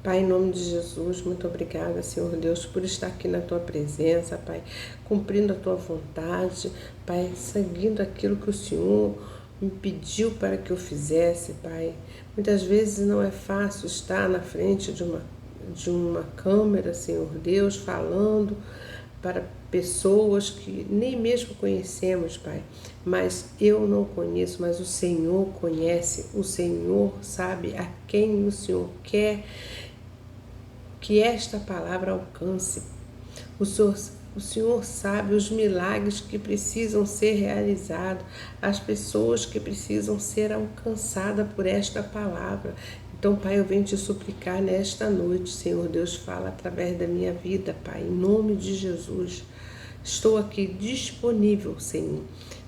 Pai, em nome de Jesus, muito obrigada, Senhor Deus, por estar aqui na Tua presença, Pai, cumprindo a Tua vontade, Pai, seguindo aquilo que o Senhor me pediu para que eu fizesse, Pai. Muitas vezes não é fácil estar na frente de uma câmera, Senhor Deus, falando para pessoas que nem mesmo conhecemos, Pai. Mas eu não conheço, mas o Senhor conhece, o Senhor sabe a quem o Senhor quer que esta palavra alcance. O Senhor sabe os milagres que precisam ser realizados, as pessoas que precisam ser alcançadas por esta palavra. Então, Pai, eu venho te suplicar nesta noite, Senhor Deus, fala através da minha vida, Pai, em nome de Jesus. Estou aqui disponível, Senhor,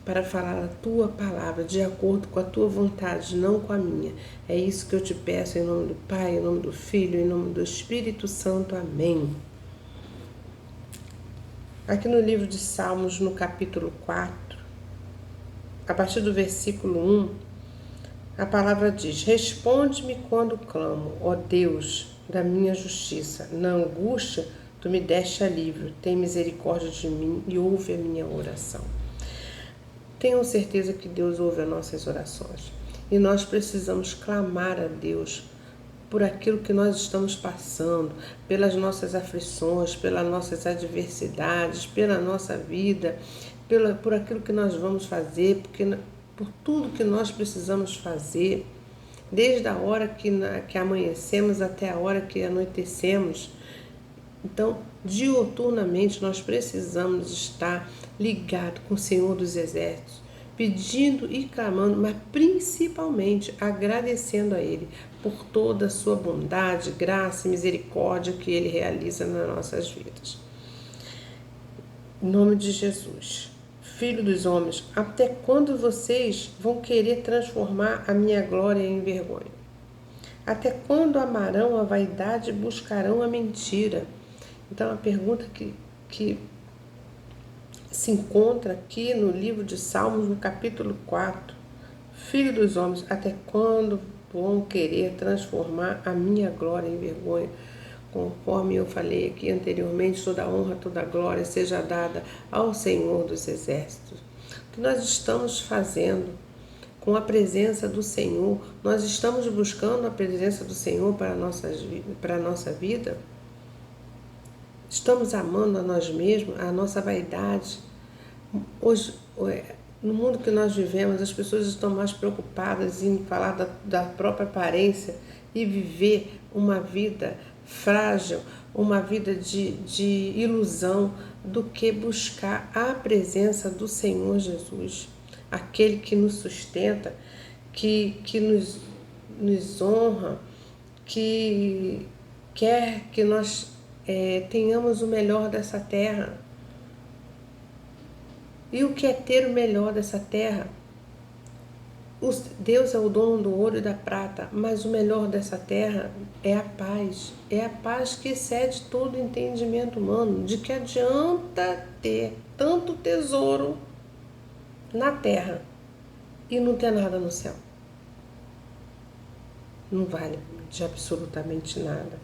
para falar a Tua palavra de acordo com a Tua vontade, não com a minha. É isso que eu te peço em nome do Pai, em nome do Filho, em nome do Espírito Santo. Amém. Aqui no livro de Salmos, no capítulo 4, a partir do versículo 1, a palavra diz: Responde-me quando clamo, ó Deus da minha justiça. Na angústia, Tu me deste alívio, tem misericórdia de mim e ouve a minha oração. Tenham certeza que Deus ouve as nossas orações. E nós precisamos clamar a Deus por aquilo que nós estamos passando, pelas nossas aflições, pelas nossas adversidades, pela nossa vida, por aquilo que nós vamos fazer, por tudo que nós precisamos fazer, desde a hora que amanhecemos até a hora que anoitecemos. Então, diuturnamente, nós precisamos estar ligados com o Senhor dos Exércitos, pedindo e clamando, mas principalmente agradecendo a Ele por toda a sua bondade, graça e misericórdia que Ele realiza nas nossas vidas. Em nome de Jesus, Filho dos homens, até quando vocês vão querer transformar a minha glória em vergonha? Até quando amarão a vaidade e buscarão a mentira? Então, a pergunta que se encontra aqui no livro de Salmos, no capítulo 4. Filho dos homens, até quando vão querer transformar a minha glória em vergonha? Conforme eu falei aqui anteriormente, toda a honra, toda a glória seja dada ao Senhor dos Exércitos. O que nós estamos fazendo com a presença do Senhor? Nós estamos buscando a presença do Senhor para a nossa vida? Estamos amando a nós mesmos, a nossa vaidade? Hoje, no mundo que nós vivemos, as pessoas estão mais preocupadas em falar da própria aparência e viver uma vida frágil, uma vida de ilusão, do que buscar a presença do Senhor Jesus, aquele que nos sustenta, que nos honra, que quer que nós tenhamos o melhor dessa terra. E o que é ter o melhor dessa terra? Deus é o dono do ouro e da prata, mas o melhor dessa terra é a paz. É a paz que excede todo entendimento humano. De que adianta ter tanto tesouro na terra e não ter nada no céu? Não vale de absolutamente nada,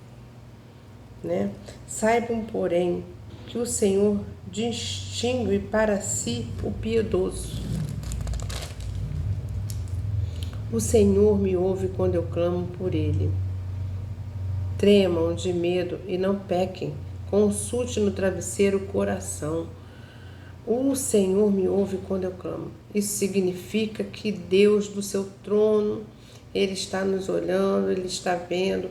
né? Saibam, porém, que o Senhor distingue para si o piedoso. O Senhor me ouve quando eu clamo por Ele. Tremam de medo e não pequem. Consulte no travesseiro o coração. O Senhor me ouve quando eu clamo. Isso significa que Deus do seu trono, Ele está nos olhando, Ele está vendo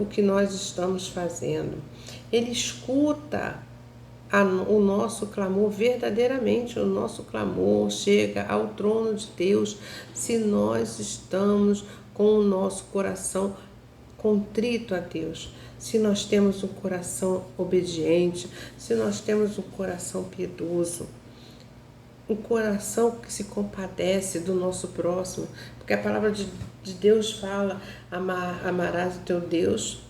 o que nós estamos fazendo. Ele escuta o nosso clamor verdadeiramente. O nosso clamor chega ao trono de Deus se nós estamos com o nosso coração contrito a Deus, se nós temos um coração obediente, se nós temos um coração piedoso, um coração que se compadece do nosso próximo, porque a palavra de Deus fala: amarás o teu Deus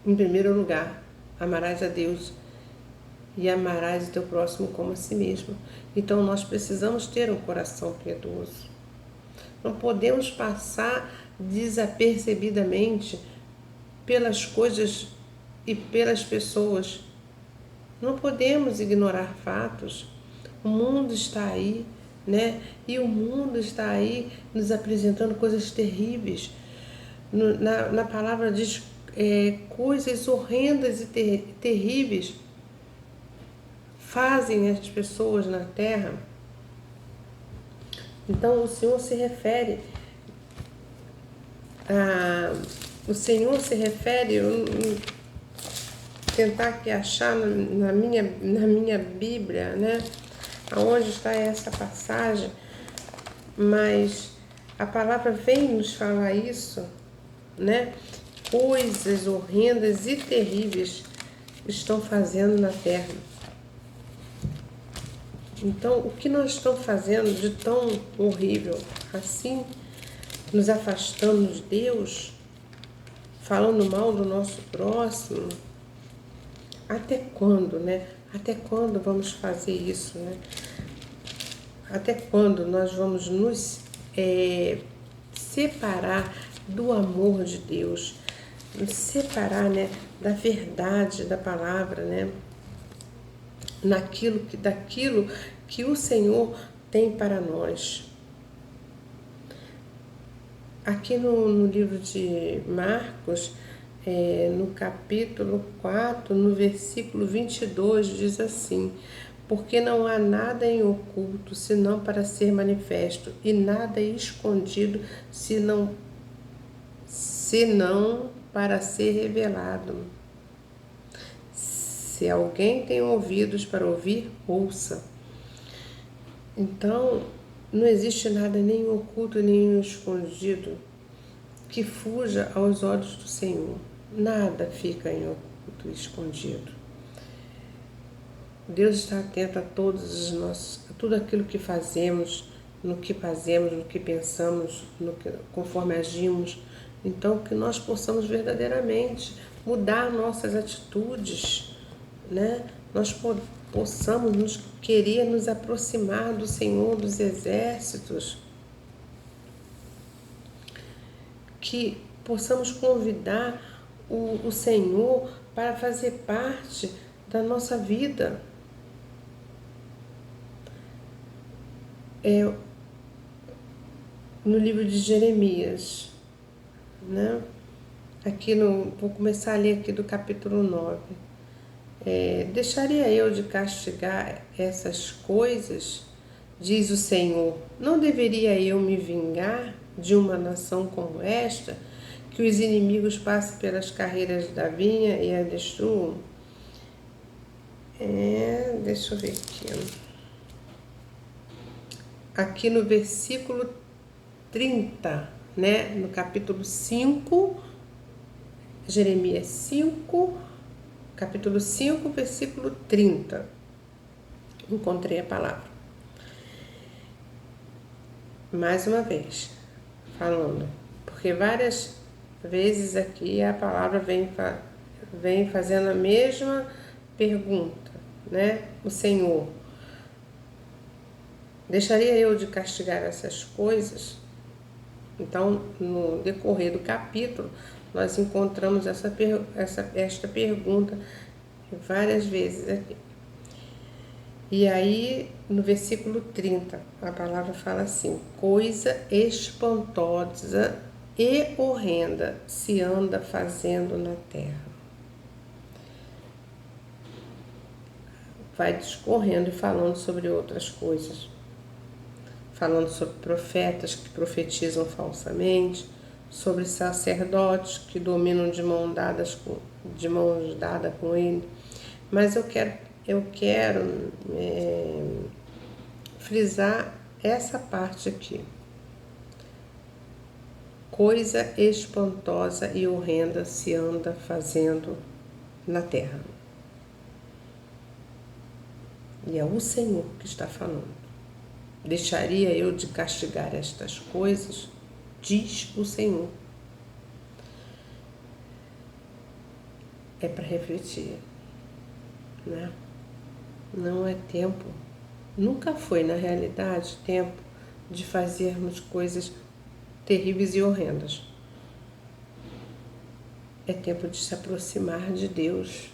em primeiro lugar, amarás a Deus e amarás o teu próximo como a si mesmo. Então nós precisamos ter um coração piedoso. Não podemos passar desapercebidamente pelas coisas e pelas pessoas. Não podemos ignorar fatos. O mundo está aí, né? E o mundo está aí nos apresentando coisas terríveis. Na palavra diz coisas horrendas e terríveis fazem as pessoas na terra. Então o Senhor se refere tentar aqui achar na minha Bíblia, né? Aonde está essa passagem, mas a palavra vem nos falar isso, né? Coisas horrendas e terríveis estão fazendo na terra. Então, o que nós estamos fazendo de tão horrível assim, nos afastando de Deus, falando mal do nosso próximo? Até quando, né? Até quando vamos fazer isso, né? Até quando nós vamos nos separar do amor de Deus, nos separar, né, da verdade da palavra, né? Daquilo que o Senhor tem para nós. Aqui no livro de Marcos, no capítulo 4, no versículo 22, diz assim: porque não há nada em oculto, senão para ser manifesto, e nada escondido, senão para ser revelado. Se alguém tem ouvidos para ouvir, ouça. Então, não existe nada nem oculto, nem escondido que fuja aos olhos do Senhor. Nada fica em oculto e escondido. Deus está atento a tudo aquilo que fazemos, no que pensamos, conforme agimos. Então, que nós possamos verdadeiramente mudar nossas atitudes, né? Nós possamos querer nos aproximar do Senhor dos Exércitos, que possamos convidar o Senhor para fazer parte da nossa vida. No livro de Jeremias, né? Vou começar a ler aqui do capítulo 9. Deixaria eu de castigar essas coisas, diz o Senhor? Não deveria eu me vingar de uma nação como esta, que os inimigos passem pelas carreiras da vinha e a destruam? Deixa eu ver aqui. Aqui no versículo 30, né? No capítulo 5, Jeremias 5, capítulo 5, versículo 30. Encontrei a palavra. Mais uma vez, falando, porque várias vezes aqui a palavra vem fazendo a mesma pergunta, né? O Senhor: deixaria eu de castigar essas coisas? Então, no decorrer do capítulo, nós encontramos esta pergunta várias vezes aqui. E aí, no versículo 30, a palavra fala assim: coisa espantosa e horrenda se anda fazendo na terra. Vai discorrendo e falando sobre outras coisas. Falando sobre profetas que profetizam falsamente, sobre sacerdotes que dominam de mãos dadas com ele. Mas eu quero frisar essa parte aqui. Coisa espantosa e horrenda se anda fazendo na terra. E é o Senhor que está falando. Deixaria eu de castigar estas coisas? Diz o Senhor. É para refletir, né? Não é tempo, nunca foi na realidade tempo de fazermos coisas terríveis e horrendas. É tempo de se aproximar de Deus,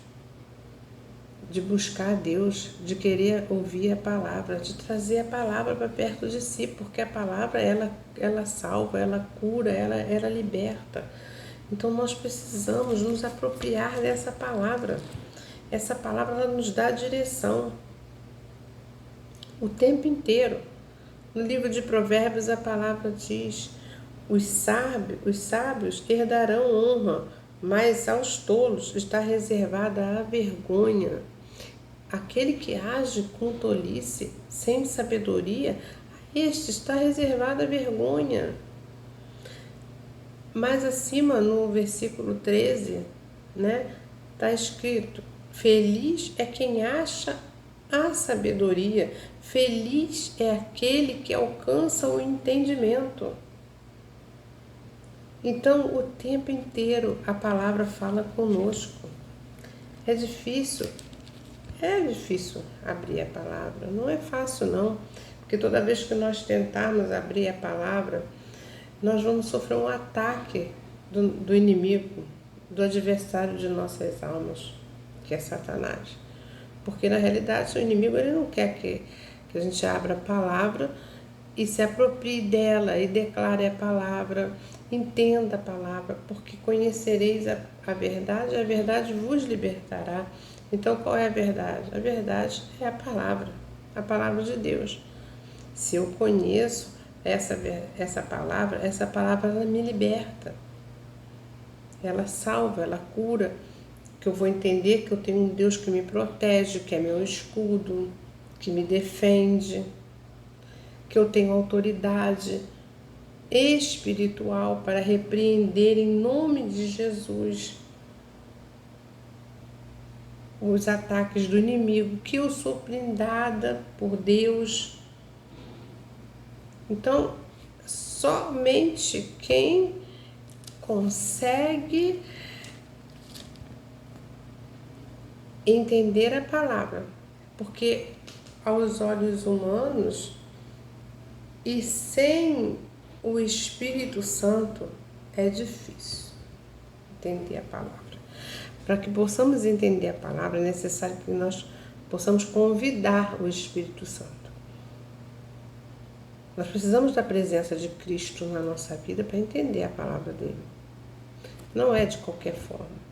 de buscar Deus, de querer ouvir a palavra, de trazer a palavra para perto de si, porque a palavra ela salva, ela cura, ela liberta. Então nós precisamos nos apropriar dessa palavra. Essa palavra ela nos dá direção o tempo inteiro. No livro de Provérbios a palavra diz: os sábios herdarão honra, mas aos tolos está reservada a vergonha. Aquele que age com tolice, sem sabedoria, a este está reservada a vergonha. Mais acima, no versículo 13, está escrito: feliz é quem acha a sabedoria, feliz é aquele que alcança o entendimento. Então, o tempo inteiro a palavra fala conosco. É difícil abrir a palavra, não é fácil não, porque toda vez que nós tentarmos abrir a palavra, nós vamos sofrer um ataque do inimigo, do adversário de nossas almas, que é Satanás. Porque na realidade o inimigo ele não quer que a gente abra a palavra e se aproprie dela e declare a palavra, entenda a palavra, porque conhecereis a verdade vos libertará. Então qual é a verdade? A verdade é a palavra de Deus. Se eu conheço essa palavra ela me liberta, ela salva, ela cura, que eu vou entender que eu tenho um Deus que me protege, que é meu escudo, que me defende, que eu tenho autoridade espiritual para repreender em nome de Jesus os ataques do inimigo, que eu sou blindada por Deus. Então, somente quem consegue entender a palavra, porque aos olhos humanos e sem o Espírito Santo é difícil entender a palavra. Para que possamos entender a palavra, é necessário que nós possamos convidar o Espírito Santo. Nós precisamos da presença de Cristo na nossa vida para entender a palavra dele. Não é de qualquer forma.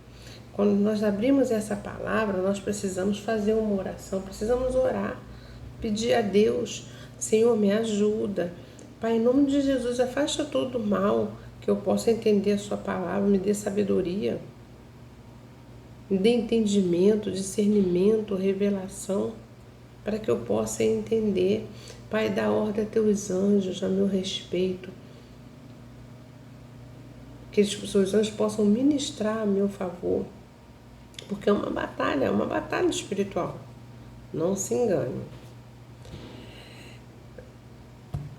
Quando nós abrimos essa palavra, nós precisamos fazer uma oração, precisamos orar, pedir a Deus: Senhor, me ajuda. Pai, em nome de Jesus, afasta todo o mal, que eu possa entender a sua palavra, me dê sabedoria, me dê entendimento, discernimento, revelação, para que eu possa entender. Pai, dá ordem a teus anjos a meu respeito, que os seus anjos possam ministrar a meu favor, porque é uma batalha espiritual. Não se engane.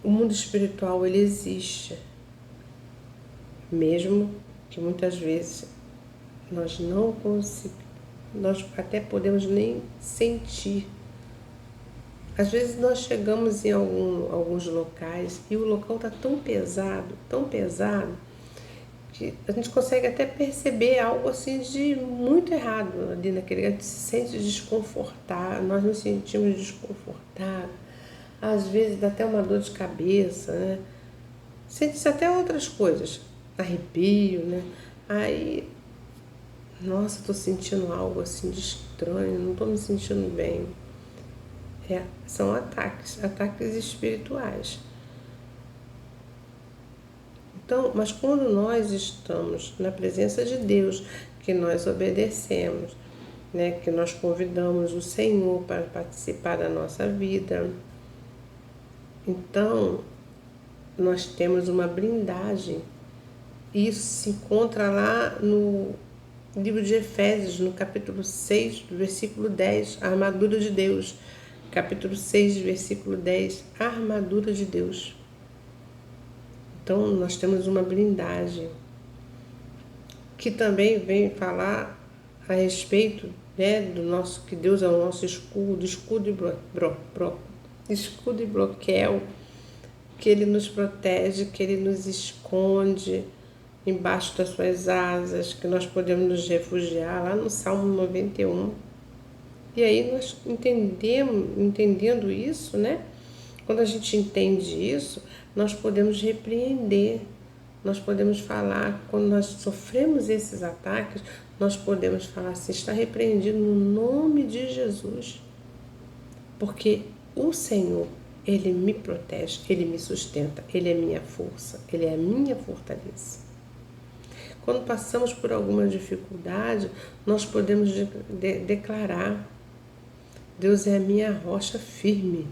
O mundo espiritual, ele existe, mesmo que muitas vezes nós não consigamos, nós até podemos nem sentir. Às vezes nós chegamos em alguns locais e o local está tão pesado, que a gente consegue até perceber algo assim de muito errado ali naquele lugar. A gente se sente desconfortável, nós nos sentimos desconfortáveis, às vezes dá até uma dor de cabeça, Sente-se até outras coisas, arrepio, Aí, nossa, estou sentindo algo assim de estranho, não estou me sentindo bem. São ataques espirituais. Então, mas quando nós estamos na presença de Deus, que nós obedecemos, que nós convidamos o Senhor para participar da nossa vida, então nós temos uma blindagem. Isso se encontra lá no livro de Efésios, no capítulo 6, do versículo 10, a armadura de Deus. Capítulo 6, versículo 10, a armadura de Deus. Então, nós temos uma blindagem que também vem falar a respeito, do nosso, que Deus é o nosso escudo e bloqueio, que Ele nos protege, que Ele nos esconde, embaixo das suas asas, que nós podemos nos refugiar, lá no Salmo 91. E aí nós entendendo isso, né? Quando a gente entende isso, nós podemos repreender, nós podemos falar, quando nós sofremos esses ataques, nós podemos falar assim, está repreendido no nome de Jesus. Porque o Senhor, Ele me protege, Ele me sustenta, Ele é minha força, Ele é a minha fortaleza. Quando passamos por alguma dificuldade, nós podemos declarar: Deus é a minha rocha firme.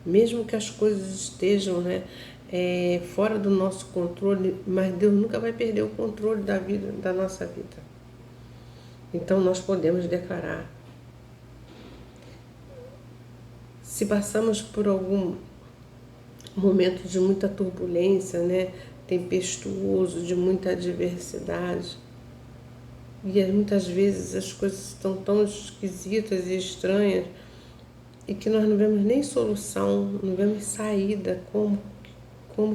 Mesmo que as coisas estejam, né, fora do nosso controle, mas Deus nunca vai perder o controle da nossa vida. Então nós podemos declarar. Se passamos por algum momento de muita turbulência, né, tempestuoso, de muita adversidade, e muitas vezes as coisas estão tão esquisitas e estranhas, e que nós não vemos nem solução, não vemos saída, como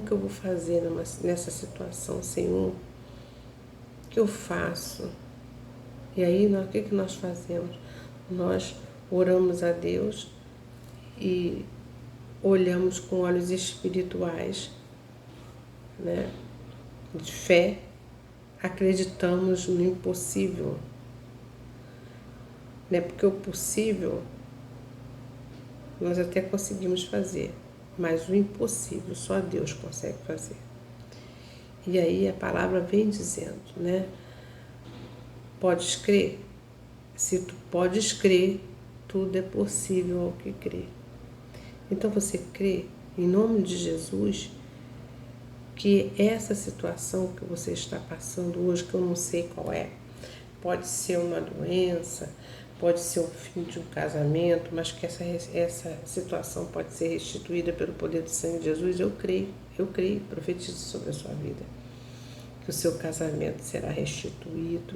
que eu vou fazer nessa situação, Senhor? O que eu faço? E aí, o que nós fazemos? Nós oramos a Deus e olhamos com olhos espirituais, né, de fé, acreditamos no impossível, né, porque o possível nós até conseguimos fazer, mas o impossível só Deus consegue fazer. E aí a palavra vem dizendo, né, podes crer? Se tu podes crer, tudo é possível ao que crê. Então você crê, em nome de Jesus, que essa situação que você está passando hoje, que eu não sei qual é, pode ser uma doença, pode ser o fim de um casamento, mas que essa situação pode ser restituída pelo poder do sangue de Jesus, eu creio, profetizo sobre a sua vida, que o seu casamento será restituído,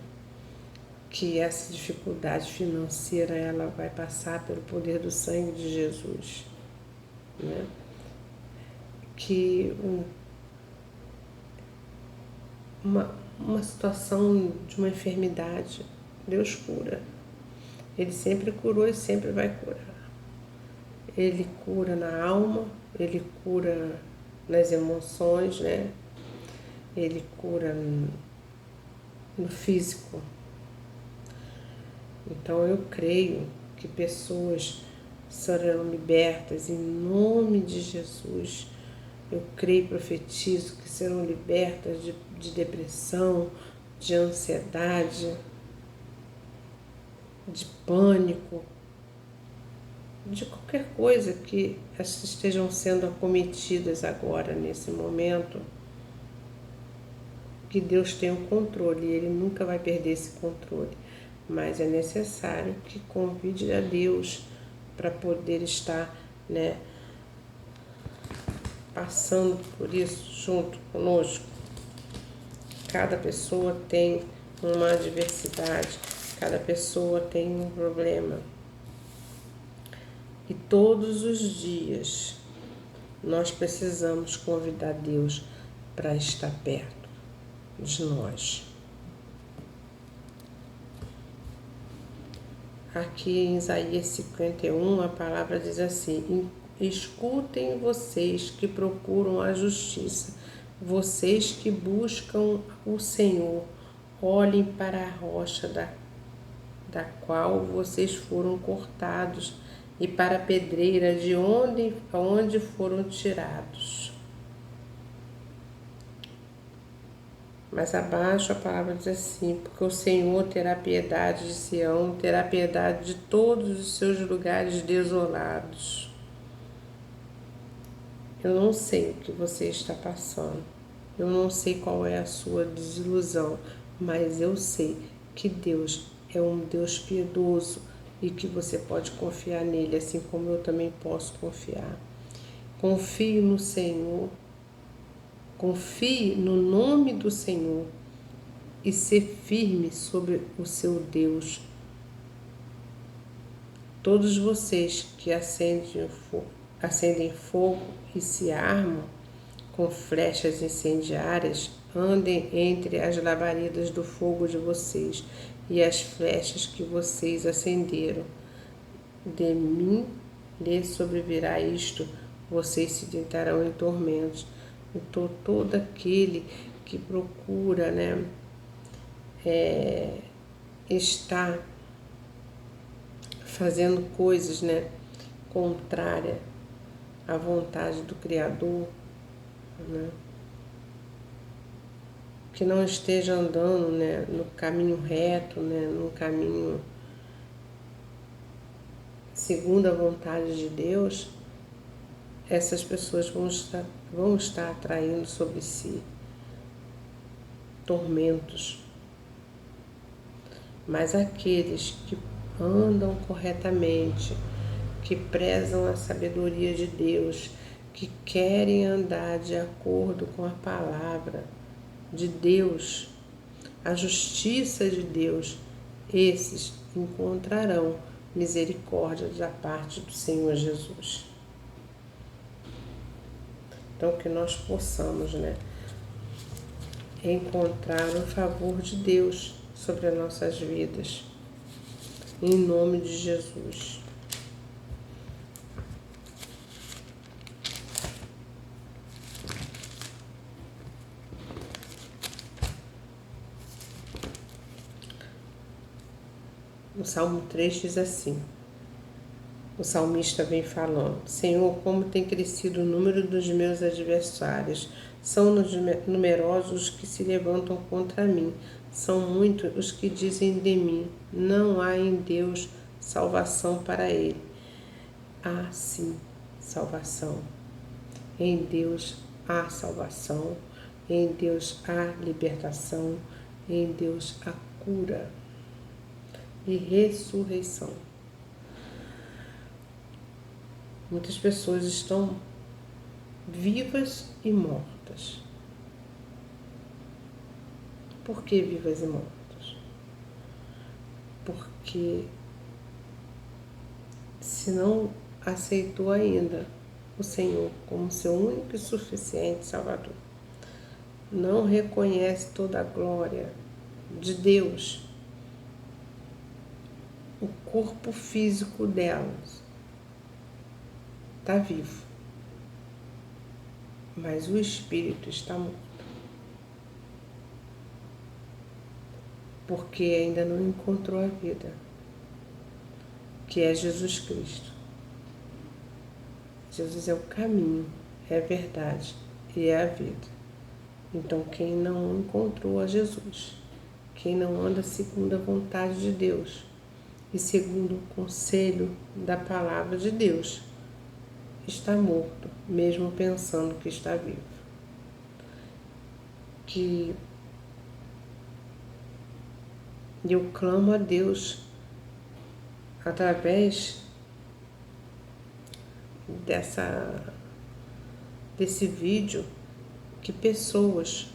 que essa dificuldade financeira ela vai passar pelo poder do sangue de Jesus, né? Que uma situação de uma enfermidade, Deus cura. Ele sempre curou e sempre vai curar. Ele cura na alma, Ele cura nas emoções, né? Ele cura no físico. Então eu creio que pessoas serão libertas em nome de Jesus. Eu creio e profetizo que serão libertas de depressão, de ansiedade, de pânico, de qualquer coisa que estejam sendo acometidas agora, nesse momento, que Deus tem o controle, e Ele nunca vai perder esse controle, mas é necessário que convide a Deus para poder estar, né, passando por isso junto conosco. Cada pessoa tem uma adversidade, cada pessoa tem um problema. E todos os dias nós precisamos convidar Deus para estar perto de nós. Aqui em Isaías 51, a palavra diz assim: escutem vocês que procuram a justiça, vocês que buscam o Senhor, olhem para a rocha da qual vocês foram cortados e para a pedreira de onde foram tirados. Mas abaixo a palavra diz assim: porque o Senhor terá piedade de Sião, terá piedade de todos os seus lugares desolados. Eu não sei o que você está passando, eu não sei qual é a sua desilusão, mas eu sei que Deus é um Deus piedoso e que você pode confiar nele, assim como eu também posso confiar. Confie no Senhor, confie no nome do Senhor e ser firme sobre o seu Deus. Todos vocês que acendem fogo e se armam com flechas incendiárias, andem entre as labaredas do fogo de vocês e as flechas que vocês acenderam. De mim lhe sobrevirá isto, vocês se deitarão em tormentos. Então, todo aquele que procura, está fazendo coisas, contrária à vontade do Criador, que não esteja andando, no caminho reto, no caminho segundo a vontade de Deus, essas pessoas vão estar atraindo sobre si tormentos. Mas aqueles que andam corretamente, que prezam a sabedoria de Deus, que querem andar de acordo com a palavra de Deus, a justiça de Deus, esses encontrarão misericórdia da parte do Senhor Jesus. Então, que nós possamos, encontrar o favor de Deus sobre as nossas vidas, em nome de Jesus. O Salmo 3 diz assim, o salmista vem falando: Senhor, como tem crescido o número dos meus adversários, são numerosos os que se levantam contra mim, são muitos os que dizem de mim, não há em Deus salvação para ele. Há sim salvação, em Deus há salvação, em Deus há libertação, em Deus há cura e ressurreição. Muitas pessoas estão vivas e mortas. Por que vivas e mortas? Porque se não aceitou ainda o Senhor como seu único e suficiente Salvador, não reconhece toda a glória de Deus, o corpo físico delas está vivo, mas o espírito está morto, porque ainda não encontrou a vida, que é Jesus Cristo. Jesus é o caminho, é a verdade e é a vida. Então, quem não encontrou a Jesus, quem não anda segundo a vontade de Deus e segundo o conselho da palavra de Deus, está morto, mesmo pensando que está vivo. Que eu clamo a Deus através desse vídeo, que pessoas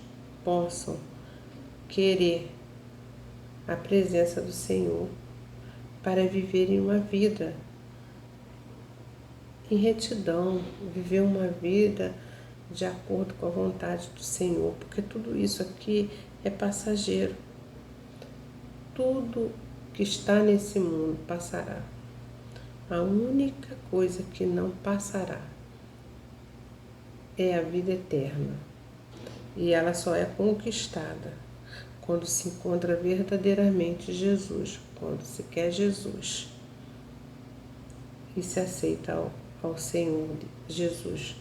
possam querer a presença do Senhor para viverem uma vida em retidão, viver uma vida de acordo com a vontade do Senhor, porque tudo isso aqui é passageiro. Tudo que está nesse mundo passará. A única coisa que não passará é a vida eterna. E ela só é conquistada quando se encontra verdadeiramente Jesus, quando se quer Jesus e se aceita ao Senhor Jesus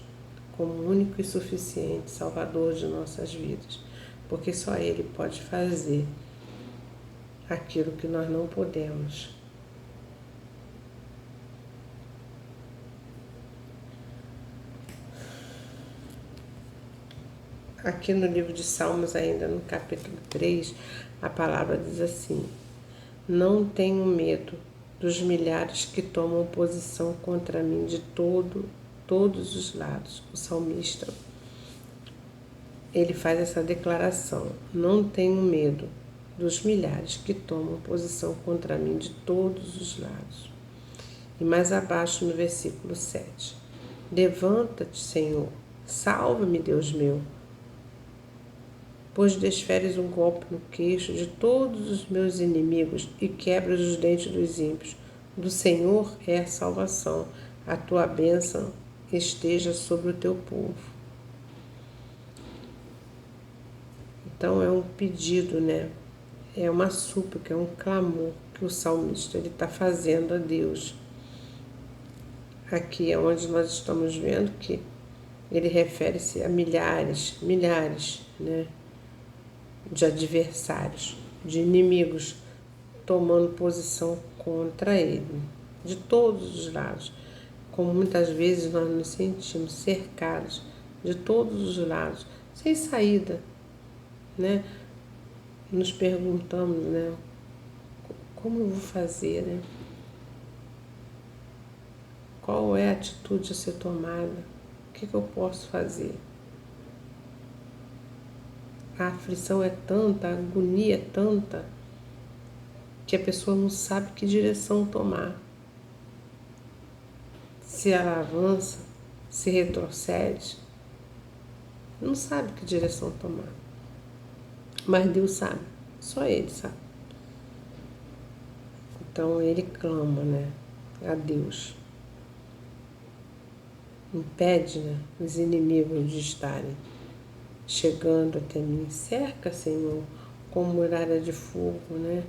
como único e suficiente Salvador de nossas vidas, porque só Ele pode fazer aquilo que nós não podemos. Aqui no livro de Salmos, ainda no capítulo 3, a palavra diz assim: não tenho medo dos milhares que tomam posição contra mim de todos os lados. O salmista, ele faz essa declaração: não tenho medo dos milhares que tomam posição contra mim de todos os lados. E mais abaixo, no versículo 7, levanta-te, Senhor, salva-me, Deus meu. pois desferes um golpe no queixo de todos os meus inimigos e quebras os dentes dos ímpios. Do Senhor é a salvação, a tua bênção esteja sobre o teu povo. Então é um pedido, né? É uma súplica, é um clamor que o salmista está fazendo a Deus. Aqui é onde nós estamos vendo que ele refere-se a milhares, né, de adversários, de inimigos tomando posição contra ele, de todos os lados. Como muitas vezes nós nos sentimos cercados de todos os lados, sem saída, né? Nos perguntamos, né, como eu vou fazer, né? Qual é a atitude a ser tomada? O que eu posso fazer? A aflição é tanta, a agonia é tanta, que a pessoa não sabe que direção tomar. Se ela avança, se retrocede, não sabe que direção tomar. Mas Deus sabe, só Ele sabe. Então ele clama, né, a Deus. Impede, né, os inimigos de estarem chegando até mim. Cerca, Senhor, com muralha de fogo, né,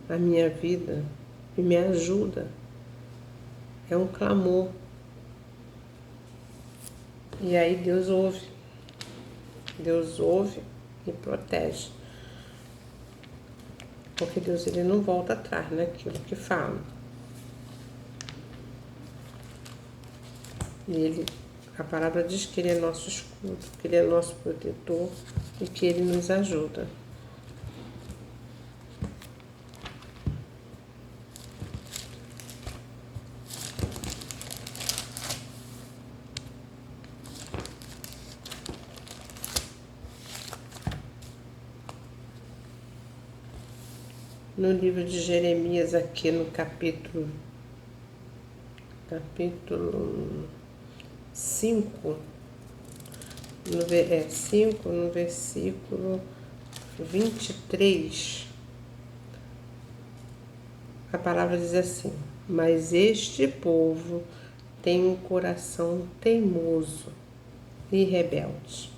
a minha vida e me ajuda. É um clamor. E aí Deus ouve. Deus ouve e protege. Porque Deus, ele não volta atrás naquilo que fala. E a palavra diz que ele é nosso escudo, que ele é nosso protetor e que ele nos ajuda. No livro de Jeremias, aqui no capítulo 5, 5, no versículo 23, a palavra diz assim: mas este povo tem um coração teimoso e rebelde.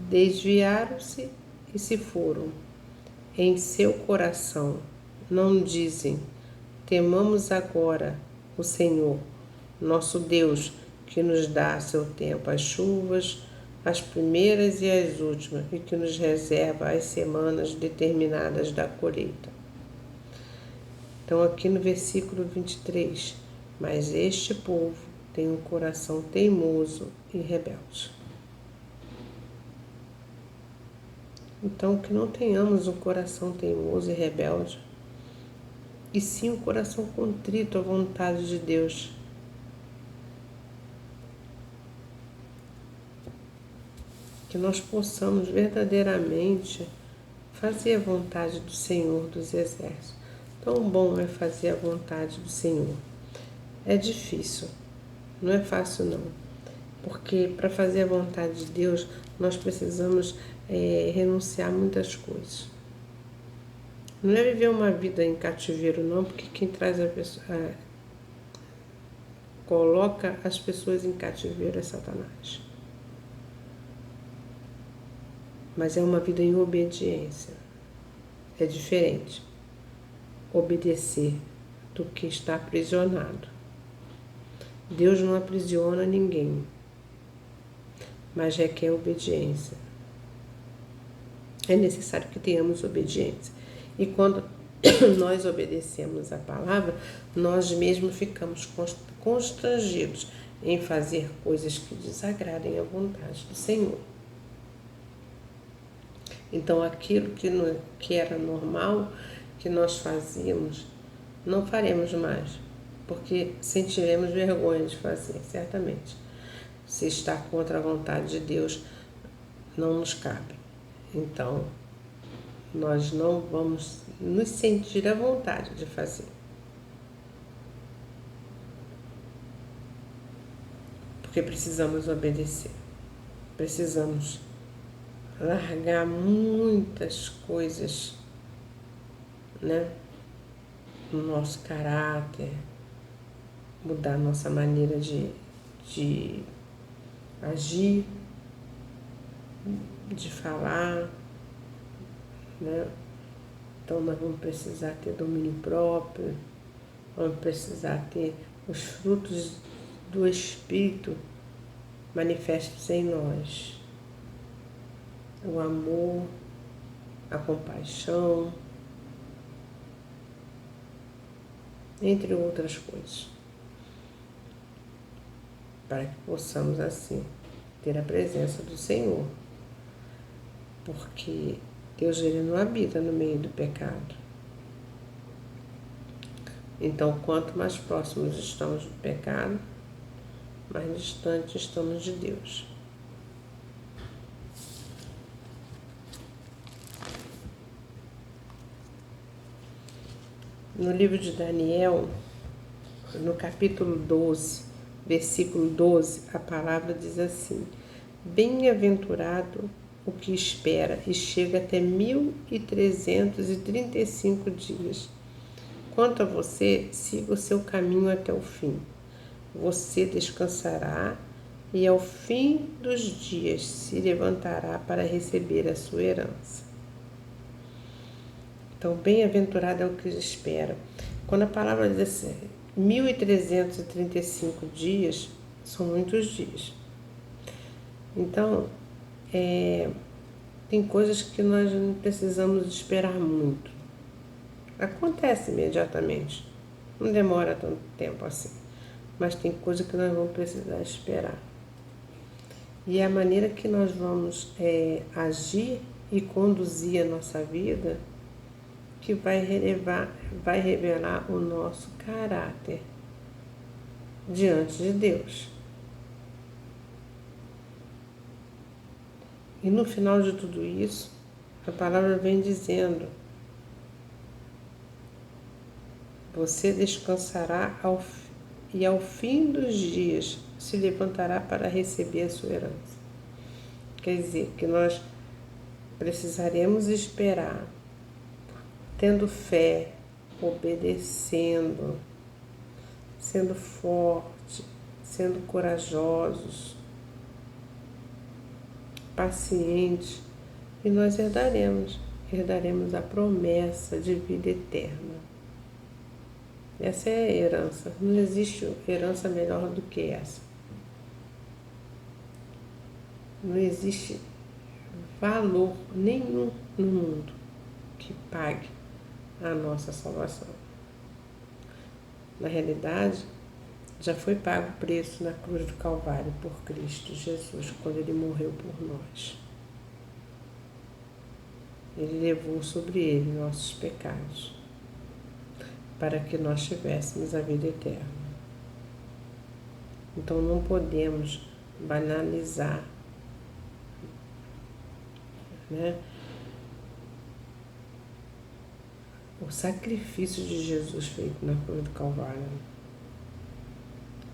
Desviaram-se e se foram. Em seu coração não dizem: temamos agora o Senhor, nosso Deus, que nos dá a seu tempo as chuvas, as primeiras e as últimas, e que nos reserva as semanas determinadas da colheita. Então, aqui no versículo 23, mas este povo tem um coração teimoso e rebelde. Então, que não tenhamos um coração teimoso e rebelde, e sim um coração contrito à vontade de Deus. Que nós possamos verdadeiramente fazer a vontade do Senhor dos Exércitos. Tão bom é fazer a vontade do Senhor. É difícil, não é fácil não. Porque para fazer a vontade de Deus, nós precisamos renunciar a muitas coisas. Não é viver uma vida em cativeiro não, porque quem traz a pessoa, coloca as pessoas em cativeiro é Satanás. Mas é uma vida em obediência. É diferente obedecer do que estar aprisionado. Deus não aprisiona ninguém, mas requer obediência. É necessário que tenhamos obediência. E quando nós obedecemos a palavra, nós mesmos ficamos constrangidos em fazer coisas que desagradem a vontade do Senhor. Então, aquilo que era normal, que nós fazíamos, não faremos mais, porque sentiremos vergonha de fazer, certamente. Se está contra a vontade de Deus, não nos cabe. Então, nós não vamos nos sentir à vontade de fazer. porque precisamos obedecer. Precisamos largar muitas coisas, né, no nosso caráter, mudar nossa maneira de agir, de falar, né? Então nós vamos precisar ter domínio próprio, vamos precisar ter os frutos do Espírito manifestos em nós. O amor, a compaixão, entre outras coisas, para que possamos assim ter a presença do Senhor, porque Deus ele não habita no meio do pecado. Então, quanto mais próximos estamos do pecado, mais distantes estamos de Deus. No livro de Daniel, no capítulo 12, versículo 12, a palavra diz assim: bem-aventurado o que espera e chega até 1335 dias. Quanto a você, siga o seu caminho até o fim. Você descansará e ao fim dos dias se levantará para receber a sua herança. Então, bem-aventurado é o que espera. Quando a palavra diz assim, 1335 dias, são muitos dias. Então, tem coisas que nós não precisamos esperar muito. Acontece imediatamente. Não demora tanto tempo assim. Mas tem coisa que nós vamos precisar esperar. E a maneira que nós vamos agir e conduzir a nossa vida que vai revelar o nosso caráter diante de Deus. E no final de tudo isso, a palavra vem dizendo: você descansará e ao fim dos dias se levantará para receber a sua herança. Quer dizer, que nós precisaremos esperar, tendo fé, obedecendo, sendo forte, sendo corajosos, pacientes, e nós herdaremos a promessa de vida eterna. Essa é a herança. Não existe herança melhor do que essa. Não existe valor nenhum no mundo que pague a nossa salvação. Na realidade, já foi pago o preço na cruz do Calvário por Cristo Jesus, quando Ele morreu por nós. Ele levou sobre Ele nossos pecados, para que nós tivéssemos a vida eterna. Então não podemos banalizar, né, o sacrifício de Jesus feito na cruz do Calvário.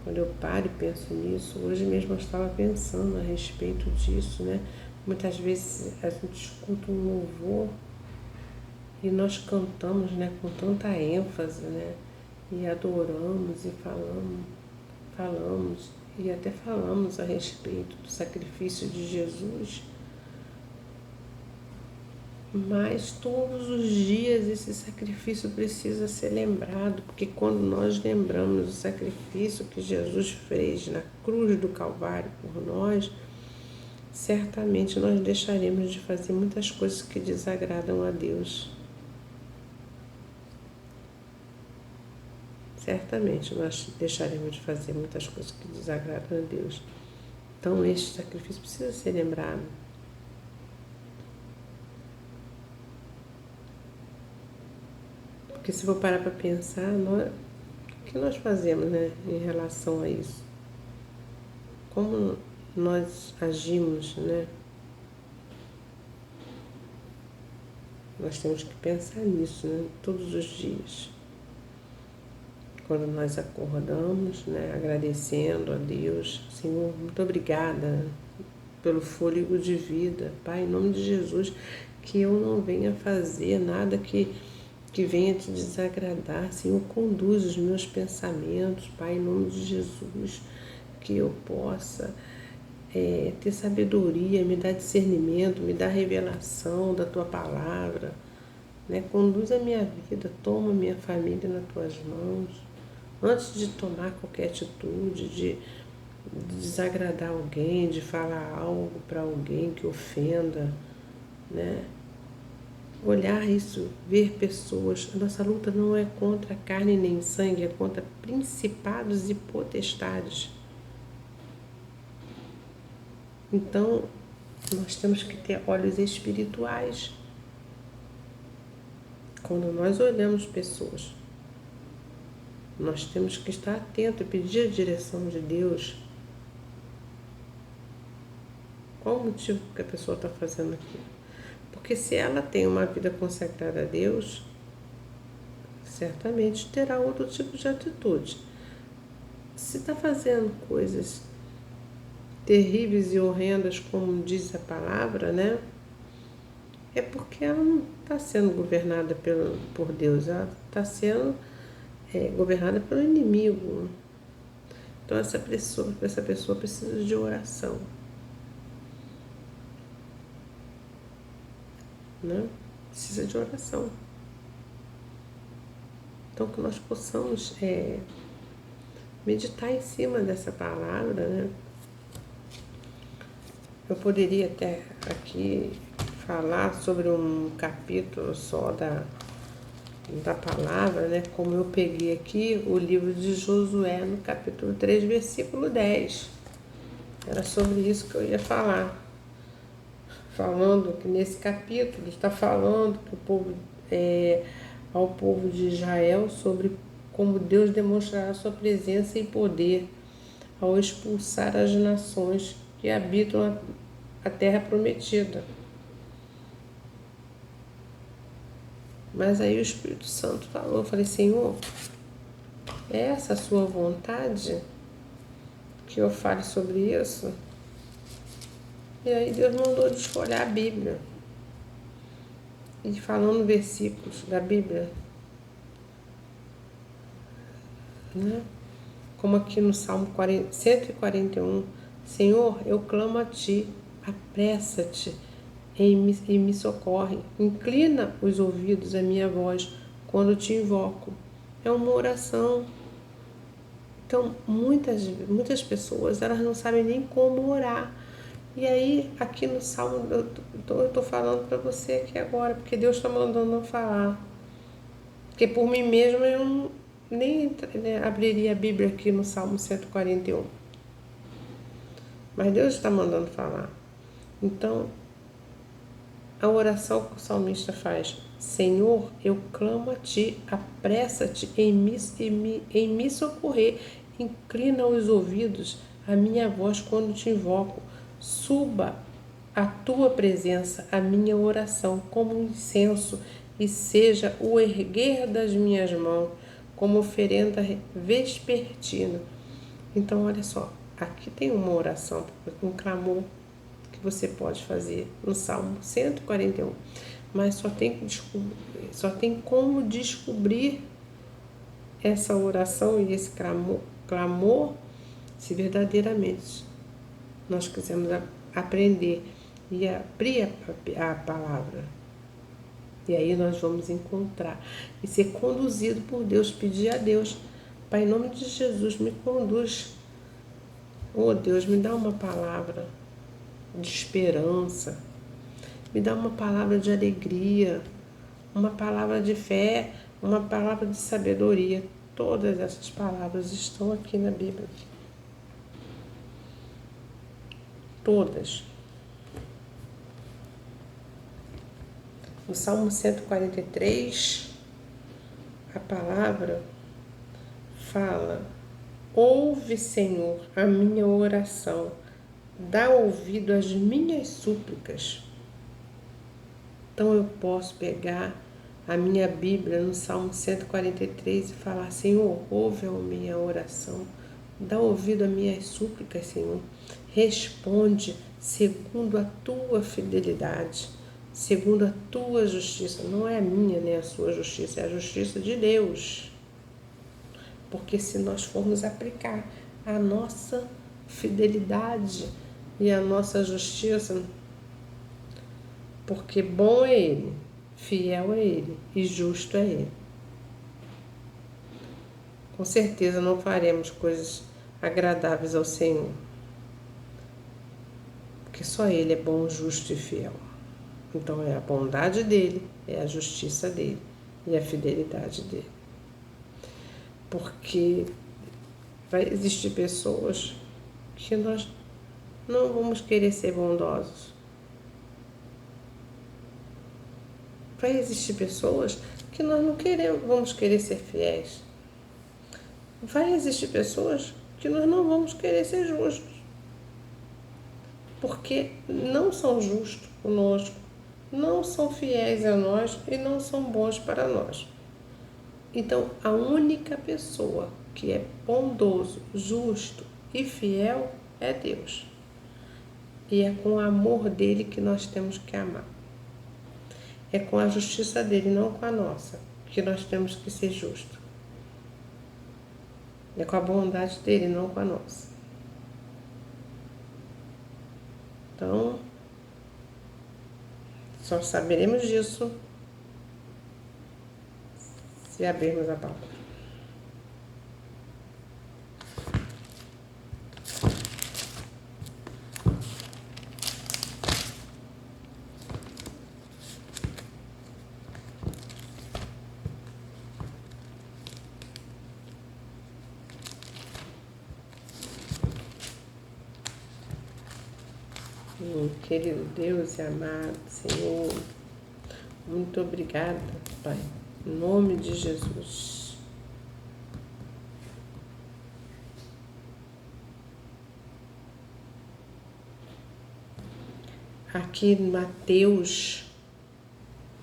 Quando eu paro e penso nisso, hoje mesmo eu estava pensando a respeito disso, né? Muitas vezes a gente escuta um louvor e nós cantamos, né, com tanta ênfase, né? E adoramos e falamos e até falamos a respeito do sacrifício de Jesus. Mas todos os dias esse sacrifício precisa ser lembrado, porque quando nós lembramos o sacrifício que Jesus fez na cruz do Calvário por nós, certamente nós deixaremos de fazer muitas coisas que desagradam a Deus. Certamente nós deixaremos de fazer muitas coisas que desagradam a Deus. Então este sacrifício precisa ser lembrado. Porque se for parar para pensar, o que nós fazemos, né, em relação a isso? Como nós agimos, né? Nós temos que pensar nisso, né, todos os dias. quando nós acordamos, né, agradecendo a Deus. Senhor, muito obrigada pelo fôlego de vida. Pai, em nome de Jesus, que eu não venha fazer nada que venha te desagradar. Senhor, conduz os meus pensamentos, Pai, em nome de Jesus, que eu possa ter sabedoria, me dar discernimento, me dar revelação da Tua palavra, né? Conduz a minha vida, toma a minha família nas Tuas mãos, antes de tomar qualquer atitude, de desagradar alguém, de falar algo para alguém que ofenda, né? Olhar isso, ver pessoas. A nossa luta não é contra carne nem sangue, é contra principados e potestades. Então, nós temos que ter olhos espirituais. Quando nós olhamos pessoas, nós temos que estar atento e pedir a direção de Deus. Qual o motivo que a pessoa está fazendo aquilo? Porque se ela tem uma vida consagrada a Deus, certamente terá outro tipo de atitude. Se está fazendo coisas terríveis e horrendas, como diz a palavra, né? É porque ela não está sendo governada por Deus, ela está sendo governada pelo inimigo. Então essa pessoa precisa de oração, né? Precisa de oração. Então que nós possamos meditar em cima dessa palavra, né? Eu poderia até aqui falar sobre um capítulo só da palavra, né? Como eu peguei aqui o livro de Josué, no capítulo 3, versículo 10. Era sobre isso que eu ia falar. Falando que nesse capítulo está falando que ao povo de Israel sobre como Deus demonstrará sua presença e poder ao expulsar as nações que habitam a terra prometida. Mas aí o Espírito Santo falou, eu falei, Senhor, é essa a sua vontade que eu fale sobre isso? E aí Deus mandou desfolhar a Bíblia. E falando versículos da Bíblia, né? Como aqui no Salmo 141, Senhor, eu clamo a Ti, apressa-te e me socorre. Inclina os ouvidos à minha voz quando te invoco. É uma oração. Então, muitas pessoas, elas não sabem nem como orar. E aí, aqui no Salmo, eu estou falando para você aqui agora, porque Deus está mandando eu falar. Porque por mim mesma eu nem abriria a Bíblia aqui no Salmo 141. Mas Deus está mandando falar. Então, a oração que o salmista faz, Senhor, eu clamo a Ti, apressa-te em me socorrer, inclina os ouvidos à minha voz quando te invoco, suba a Tua presença, a minha oração como um incenso e seja o erguer das minhas mãos como oferenda vespertina. Então, olha só, aqui tem uma oração, um clamor que você pode fazer no Salmo 141, mas só tem como descobrir essa oração e esse clamor se verdadeiramente nós quisermos aprender e abrir a palavra. E aí nós vamos encontrar e ser conduzido por Deus, pedir a Deus, Pai, em nome de Jesus, me conduz. Oh Deus, me dá uma palavra de esperança, me dá uma palavra de alegria, uma palavra de fé, uma palavra de sabedoria. Todas essas palavras estão aqui na Bíblia. Todas. No Salmo 143, a palavra fala, ouve, Senhor, a minha oração, dá ouvido às minhas súplicas. Então eu posso pegar a minha Bíblia no Salmo 143 e falar: Senhor, ouve a minha oração, dá ouvido às minhas súplicas, Senhor. Responde segundo a tua fidelidade, segundo a tua justiça. Não é a minha nem a sua justiça, é a justiça de Deus. Porque se nós formos aplicar a nossa fidelidade e a nossa justiça, porque bom é Ele, fiel é Ele e justo é Ele. Com certeza não faremos coisas agradáveis ao Senhor, porque só Ele é bom, justo e fiel. Então é a bondade dEle, é a justiça dEle e a fidelidade dEle. Porque vai existir pessoas que nós não vamos querer ser bondosos. Vai existir pessoas que nós não vamos querer ser fiéis. Vai existir pessoas que nós não vamos querer ser justos. Porque não são justos conosco, não são fiéis a nós e não são bons para nós. Então, a única pessoa que é bondoso, justo e fiel é Deus. E é com o amor dele que nós temos que amar. É com a justiça dele, não com a nossa, que nós temos que ser justos. É com a bondade dele, não com a nossa. Então, só saberemos disso se abrirmos a palavra. Querido Deus e amado Senhor, muito obrigada, Pai, em nome de Jesus. Aqui em Mateus,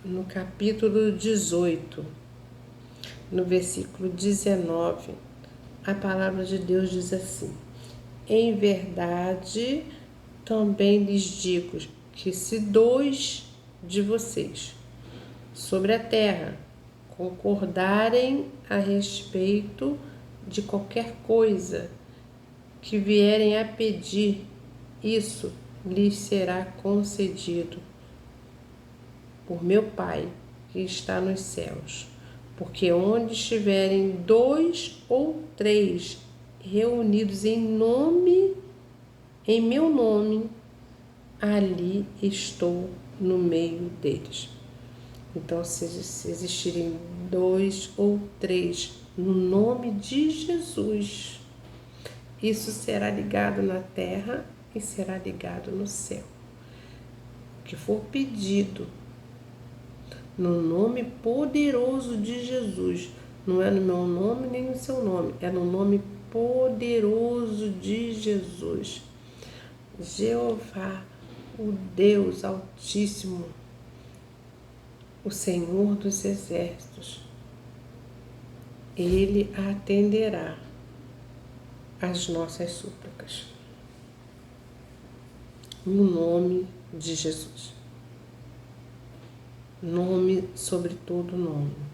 no capítulo 18, no versículo 19, a palavra de Deus diz assim: em verdade, também lhes digo que se 2 de vocês sobre a terra concordarem a respeito de qualquer coisa que vierem a pedir, isso lhes será concedido por meu Pai que está nos céus. Porque onde estiverem 2 ou 3 reunidos em meu nome, ali estou no meio deles. Então, se existirem 2 ou 3 no nome de Jesus, isso será ligado na terra e será ligado no céu. O que for pedido no nome poderoso de Jesus, não é no meu nome nem no seu nome, é no nome poderoso de Jesus. Jeová, o Deus Altíssimo, o Senhor dos Exércitos, Ele atenderá às nossas súplicas. No nome de Jesus. Nome sobre todo nome.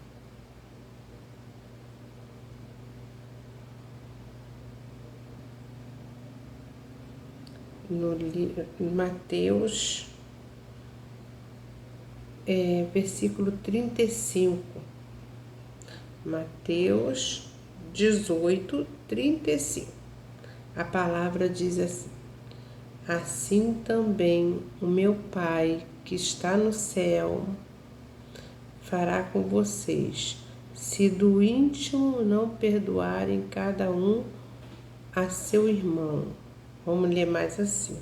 No Mateus, versículo 35. Mateus 18, 35. A palavra diz assim: assim também o meu Pai que está no céu fará com vocês, se do íntimo não perdoarem cada um a seu irmão. Vamos ler mais acima,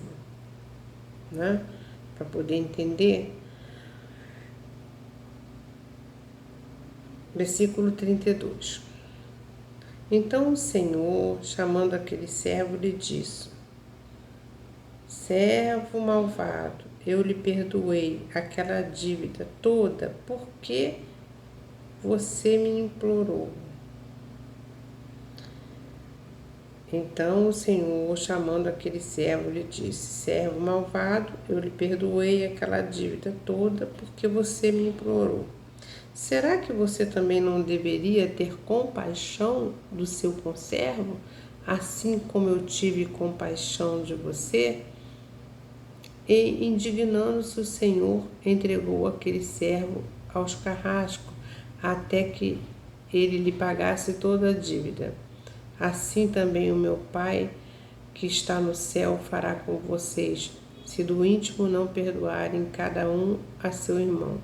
né? Para poder entender. Versículo 32. Então o Senhor, chamando aquele servo, lhe disse: servo malvado, eu lhe perdoei aquela dívida toda, porque você me implorou. Então o Senhor, chamando aquele servo, lhe disse: servo malvado, eu lhe perdoei aquela dívida toda porque você me implorou. Será que você também não deveria ter compaixão do seu conservo, assim como eu tive compaixão de você? E, indignando-se, o Senhor entregou aquele servo aos carrascos, até que ele lhe pagasse toda a dívida. Assim também o meu Pai, que está no céu, fará com vocês, se do íntimo não perdoarem cada um a seu irmão.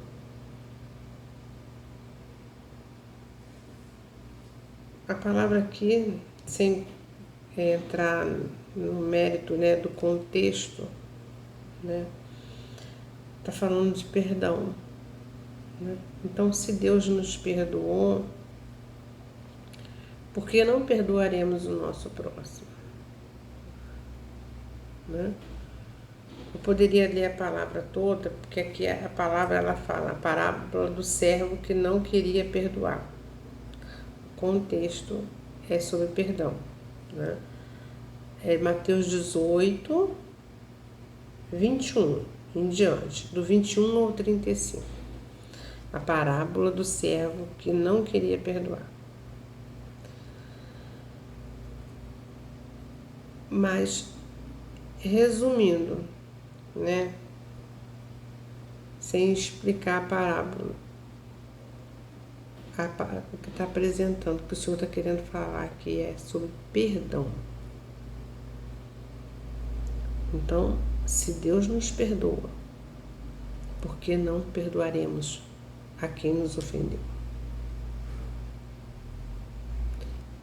A palavra aqui, sem entrar no mérito, né, do contexto, né, está falando de perdão, né? Então, se Deus nos perdoou, por que não perdoaremos o nosso próximo? Né? Eu poderia ler a palavra toda, porque aqui a palavra ela fala a parábola do servo que não queria perdoar. O contexto é sobre perdão, né? É Mateus 18, 21 em diante, do 21 ao 35. A parábola do servo que não queria perdoar. Mas, resumindo, né, sem explicar a parábola, o que está apresentando, o que o Senhor está querendo falar aqui é sobre perdão. Então, se Deus nos perdoa, por que não perdoaremos a quem nos ofendeu?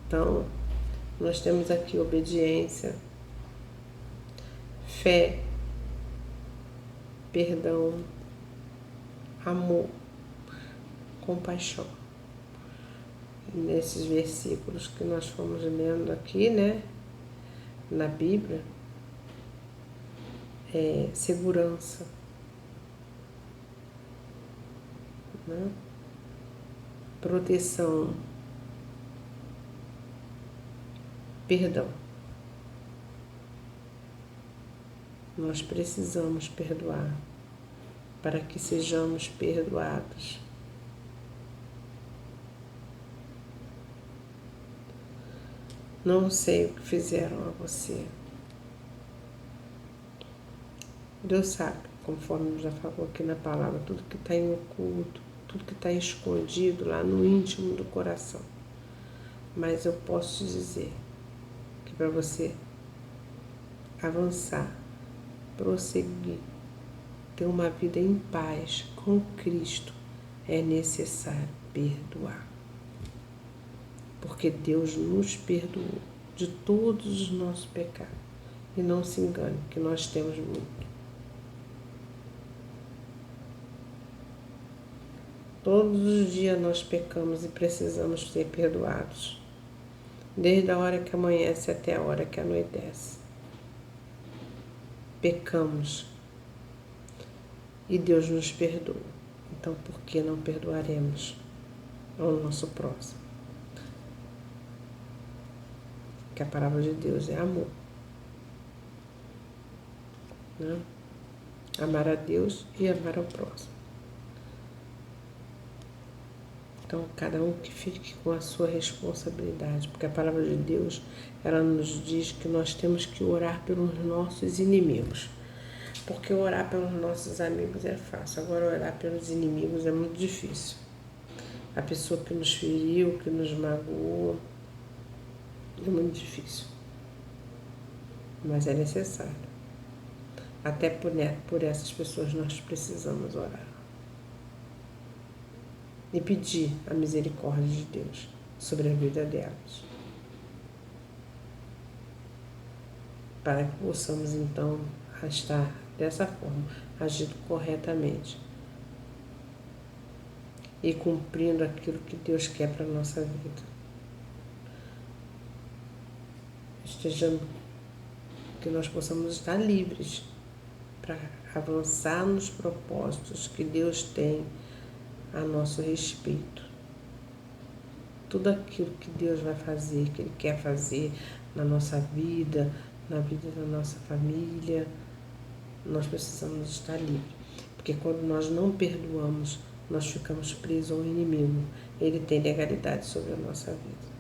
Então, nós temos aqui obediência, fé, perdão, amor, compaixão. Nesses versículos que nós fomos lendo aqui, né, na Bíblia, segurança, né, proteção, perdão. Nós precisamos perdoar para que sejamos perdoados. Não sei o que fizeram a você. Deus sabe, conforme já falou aqui na palavra, tudo que está em oculto, tudo que está escondido lá no íntimo do coração. Mas eu posso dizer que para você avançar, prosseguir, ter uma vida em paz com Cristo, é necessário perdoar. Porque Deus nos perdoou de todos os nossos pecados. E não se engane, que nós temos muito. Todos os dias nós pecamos e precisamos ser perdoados. Desde a hora que amanhece até a hora que anoitece. Pecamos. E Deus nos perdoa. Então, por que não perdoaremos ao nosso próximo? Que a palavra de Deus é amor. Né? Amar a Deus e amar ao próximo. Então, cada um que fique com a sua responsabilidade, porque a palavra de Deus, ela nos diz que nós temos que orar pelos nossos inimigos. Porque orar pelos nossos amigos é fácil, agora orar pelos inimigos é muito difícil. A pessoa que nos feriu, que nos magoou, é muito difícil. Mas é necessário. Até por essas pessoas nós precisamos orar. E pedir a misericórdia de Deus sobre a vida delas. Para que possamos então estar dessa forma, agindo corretamente e cumprindo aquilo que Deus quer para a nossa vida. Que nós possamos estar livres para avançar nos propósitos que Deus tem a nosso respeito. tudo aquilo que Deus vai fazer, que Ele quer fazer na nossa vida, na vida da nossa família, nós precisamos estar livres. Porque quando nós não perdoamos, nós ficamos presos ao inimigo. Ele tem legalidade sobre a nossa vida.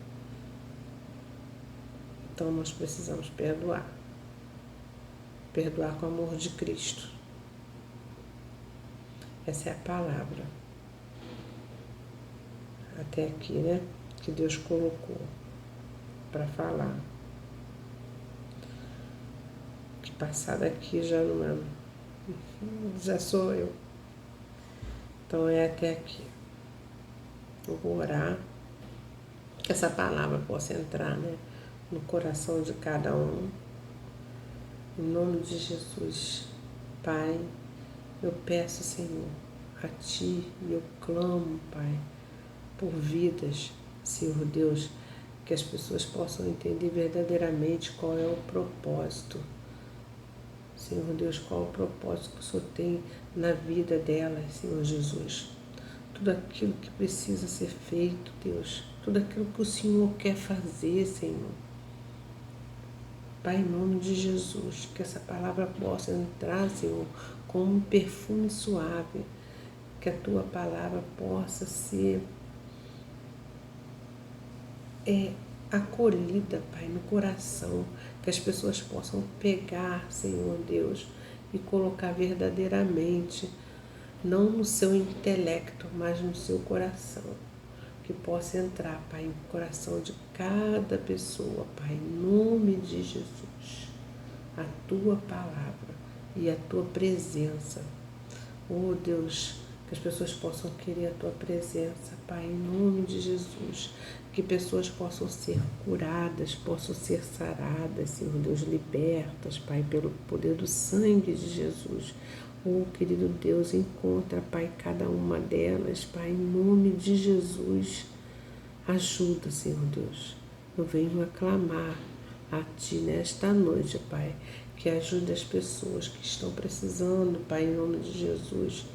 Então nós precisamos perdoar. Perdoar com o amor de Cristo. Essa é a palavra. Até aqui, né? Que Deus colocou para falar. Que passar daqui já não é. Já sou eu. Então é até aqui. Eu vou orar. Que essa palavra possa entrar, né, no coração de cada um. Em nome de Jesus. Pai, eu peço, Senhor, a Ti e eu clamo, Pai, por vidas, Senhor Deus, que as pessoas possam entender verdadeiramente qual é o propósito. Senhor Deus, qual é o propósito que o Senhor tem na vida delas, Senhor Jesus. Tudo aquilo que precisa ser feito, Deus, tudo aquilo que o Senhor quer fazer, Senhor. Pai, em nome de Jesus, que essa palavra possa entrar, Senhor, como um perfume suave, que a Tua palavra possa ser acolhida, Pai, no coração, que as pessoas possam pegar, Senhor Deus, e colocar verdadeiramente, não no seu intelecto, mas no seu coração, que possa entrar, Pai, no coração de cada pessoa, Pai, em nome de Jesus, a Tua palavra e a Tua presença. Oh Deus, que as pessoas possam querer a Tua presença, Pai, em nome de Jesus, que pessoas possam ser curadas, possam ser saradas, Senhor Deus, libertas, Pai, pelo poder do sangue de Jesus. Oh, querido Deus, encontra, Pai, cada uma delas, Pai, em nome de Jesus. Ajuda, Senhor Deus. Eu venho aclamar a Ti nesta noite, Pai, que ajude as pessoas que estão precisando, Pai, em nome de Jesus,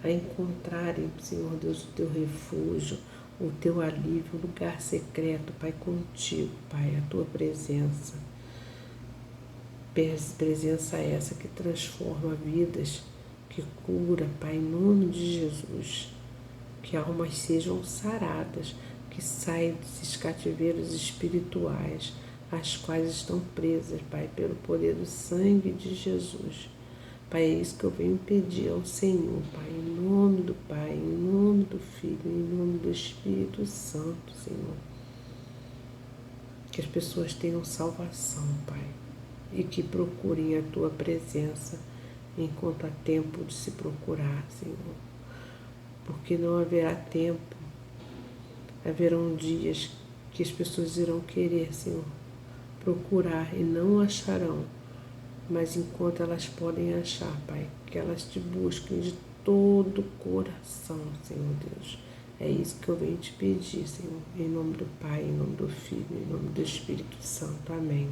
a encontrarem, Senhor Deus, o Teu refúgio, o Teu alívio, o lugar secreto, Pai, contigo, Pai, a Tua presença. Presença essa que transforma vidas, que cura, Pai, em nome de Jesus. Que almas sejam saradas, que saiam desses cativeiros espirituais, as quais estão presas, Pai, pelo poder do sangue de Jesus. Pai, é isso que eu venho pedir ao Senhor, Pai, em nome do Pai, em nome do Filho, em nome do Espírito Santo, Senhor. Que as pessoas tenham salvação, Pai, e que procurem a Tua presença enquanto há tempo de se procurar, Senhor. Porque não haverá tempo, haverão dias que as pessoas irão querer, Senhor, procurar e não acharão, mas enquanto elas podem achar, Pai, que elas Te busquem de todo o coração, Senhor Deus. É isso que eu venho Te pedir, Senhor, em nome do Pai, em nome do Filho, em nome do Espírito Santo. Amém.